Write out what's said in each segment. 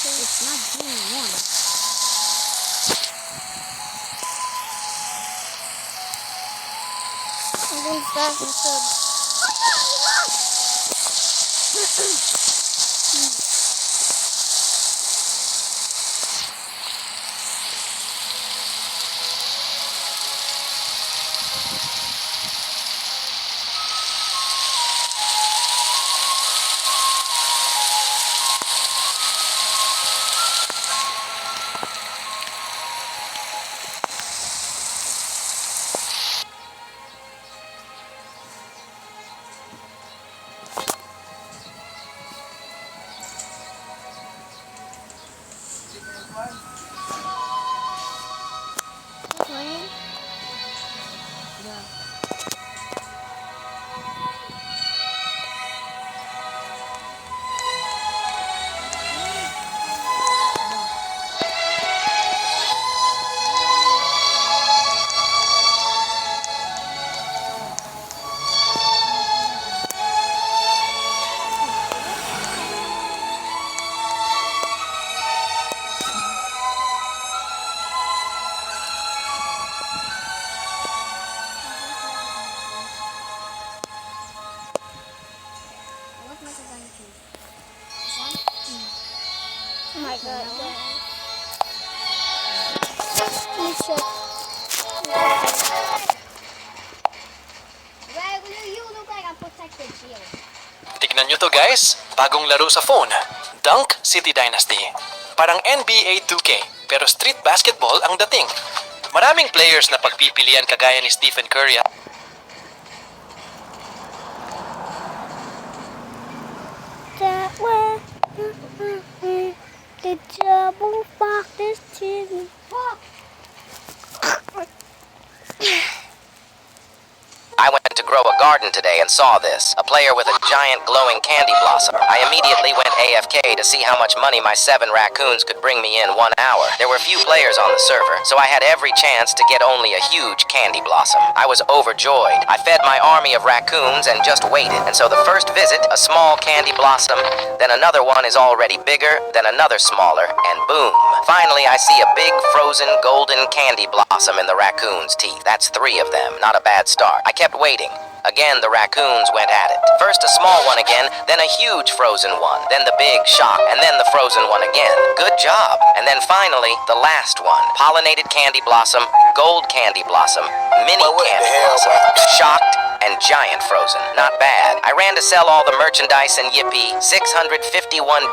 It's not game one. I'm going to start instead. Playing? Yeah. What's my design piece? This one? Oh my god, That one? guys. Please check. Why will you look like a protected shield? Tignan nyo to guys, bagong laro sa phone. Dunk City Dynasty. Parang NBA 2K, pero street basketball ang dating. Maraming players na pagpipilian kagaya ni Stephen Curry. That way, the double fuck this team. I went to grow a garden today and saw this. A player with a giant glowing candy blossom. I immediately went AFK to see how much money my 7 raccoons could bring me in 1 hour. There were few players on the server, so I had every chance to get only a huge candy blossom. I was overjoyed. I fed my army of raccoons and just waited. And so the first visit, a small candy blossom, then another one is already bigger, then another smaller, and boom. Finally, I see a big frozen golden candy blossom in the raccoon's teeth. That's 3 of them. Not a bad start. I kept waiting. Again, the raccoons went at it. First a small one again, then a huge frozen one, then the big shock, and then the frozen one again. Good job. And then finally, the last one. Pollinated candy blossom, gold candy blossom, mini candy blossom, shocked, and giant frozen. Not bad. I ran to sell all the merchandise and yippee, 651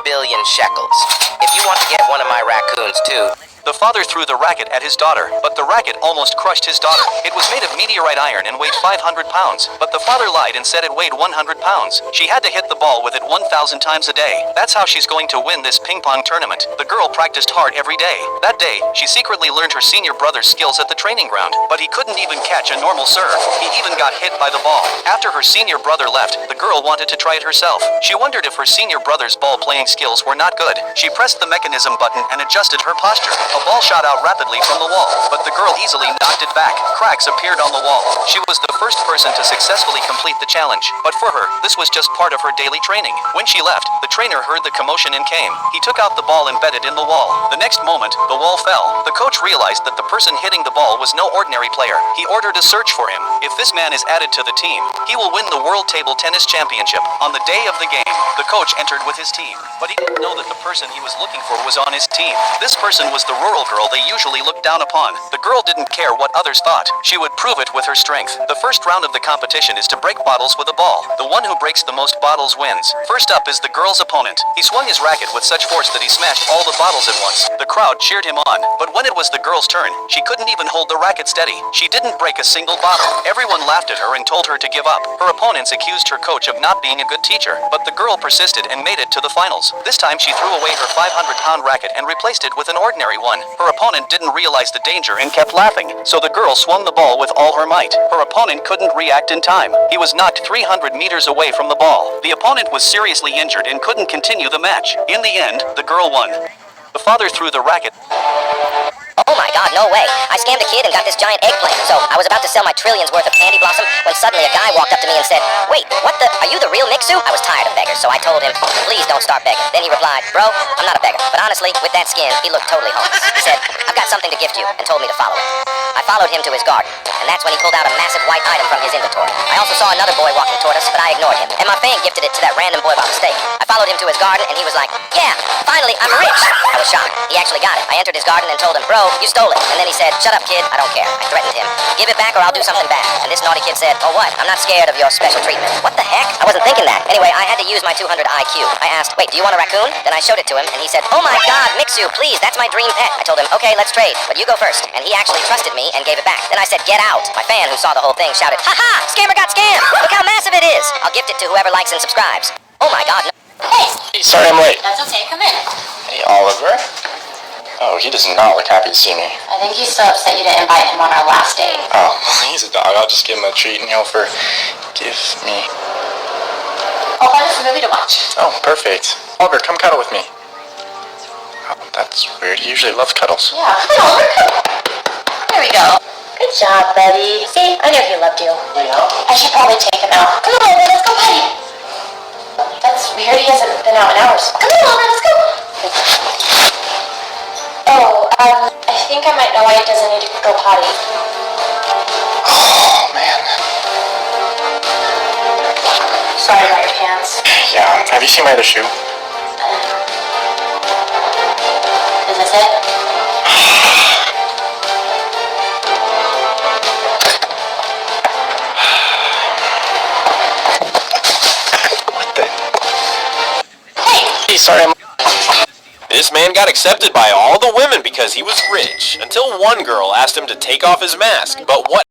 billion shekels. If you want to get one of my raccoons too, The father threw the racket at his daughter, but the racket almost crushed his daughter. It was made of meteorite iron and weighed 500 pounds, but the father lied and said it weighed 100 pounds. She had to hit the ball with it 1,000 times a day. That's how she's going to win this ping pong tournament. The girl practiced hard every day. That day, she secretly learned her senior brother's skills at the training ground, but he couldn't even catch a normal serve. He even got hit by the ball. After her senior brother left, the girl wanted to try it herself. She wondered if her senior brother's ball playing skills were not good. She pressed the mechanism button and adjusted her posture. A ball shot out rapidly from the wall, but the girl easily knocked it back. Cracks appeared on the wall. She was the first person to successfully complete the challenge, but for her, this was just part of her daily training. When she left, the trainer heard the commotion and came. He took out the ball embedded in the wall. The next moment, the wall fell. The coach realized that the person hitting the ball was no ordinary player. He ordered a search for him. If this man is added to the team, he will win the World Table Tennis Championship. On the day of the game, the coach entered with his team, but he didn't know that the person he was looking for was on his team. This person was the rural girl they usually look down upon. The girl didn't care what others thought. She would prove it with her strength. The first round of the competition is to break bottles with a ball. The one who breaks the most bottles wins. First up is the girl's opponent. He swung his racket with such force that he smashed all the bottles at once. The crowd cheered him on, but when it was the girl's turn, she couldn't even hold the racket steady. She didn't break a single bottle. Everyone laughed at her and told her to give up. Her opponents accused her coach of not being a good teacher, but the girl persisted and made it to the finals. This time she threw away her 500-pound racket and replaced it with an ordinary one. Her opponent didn't realize the danger and kept laughing, so the girl swung the ball with all her might. Her opponent couldn't react in time. He was knocked 300 meters away from the ball. The opponent was seriously injured and couldn't continue the match. In the end, the girl won. The father threw the racket. oh my god. god, no way. I scammed a kid and got this giant eggplant. So I was about to sell my trillions worth of Candy Blossom when suddenly a guy walked up to me and said, wait, what the, are you the real Mixu? I was tired of beggars, so I told him, please don't start begging. Then he replied, bro, I'm not a beggar. But honestly, with that skin, he looked totally homeless. He said, I've got something to gift you, and told me to follow it. I followed him to his garden, and that's when he pulled out a massive white item from his inventory. I also saw another boy walking toward us, but I ignored him, and my fan gifted it to that random boy by mistake. I followed him to his garden, and he was like, yeah, finally, I'm rich. I was shocked. He actually got it. I entered his garden and told him, bro, you stole it. And then he said, shut up, kid, I don't care. I threatened him, give it back or I'll do something bad. And this naughty kid said, oh what, I'm not scared of your special treatment. What the heck? I wasn't thinking that. Anyway, I had to use my 200 IQ. I asked, wait, do you want a raccoon? Then I showed it to him, and he said, oh my god, Mixu, please, that's my dream pet. I told him, okay, let's trade, but you go first. And he actually trusted me and gave it back. Then I said, get out. My fan, who saw the whole thing, shouted, ha ha, scammer got scammed. Look how massive it is. I'll gift it to whoever likes and subscribes. Oh my god, no. Hey, sorry I'm late. That's okay, come in. Hey, Oliver. Oh, he does not look happy to see me. I think he's so upset you didn't invite him on our last date. Oh, he's a dog. I'll just give him a treat and he'll forgive me. I'll find us a movie to watch. Oh, perfect. Oliver, come cuddle with me. Oh, that's weird. He usually loves cuddles. Yeah, come on, there we go. Good job, buddy. See, I knew he loved you. I should probably take him out. Come on, Oliver, let's go potty. That's weird, he hasn't been out in hours. Come on, Oliver, let's go. Oh, I think I might know why he doesn't need to go potty. Oh, man. Sorry about your pants. Yeah, have you seen my other shoe? Is this it? What the? Hey, sorry, I'm... This man got accepted by all the women because he was rich, until one girl asked him to take off his mask. But what